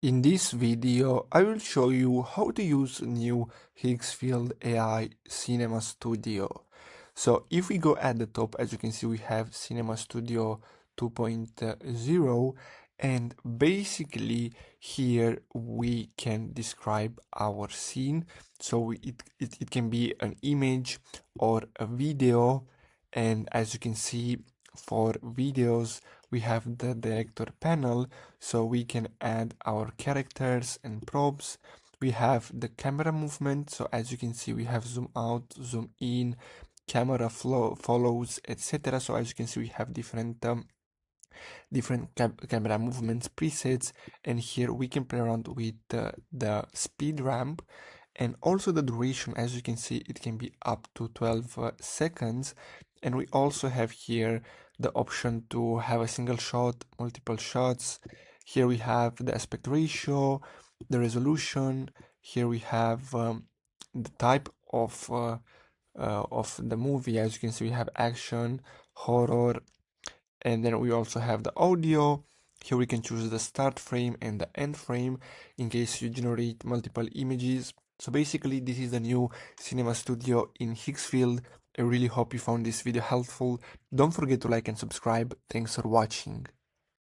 In this video, I will show you how to use new Higgsfield AI Cinema Studio. So if we go at the top, as you can see, we have Cinema Studio 2.0, and basically here we can describe our scene. So it can be an image or a video, and as you can see, for videos, we have the director panel, so we can add our characters and props. We have the camera movement, so as you can see, we have zoom out, zoom in, camera flow follows, etc. So as you can see, we have different camera movements presets, and here we can play around with the speed ramp and also the duration. As you can see, it can be up to 12 seconds, and we also have here the option to have a single shot, multiple shots. Here we have the aspect ratio, the resolution. Here we have the type of the movie. As you can see, we have action, horror, and then we also have the audio. Here we can choose the start frame and the end frame in case you generate multiple images. So basically this is the new Cinema Studio in Higgsfield. I really hope you found this video helpful. Don't forget to like and subscribe. Thanks for watching.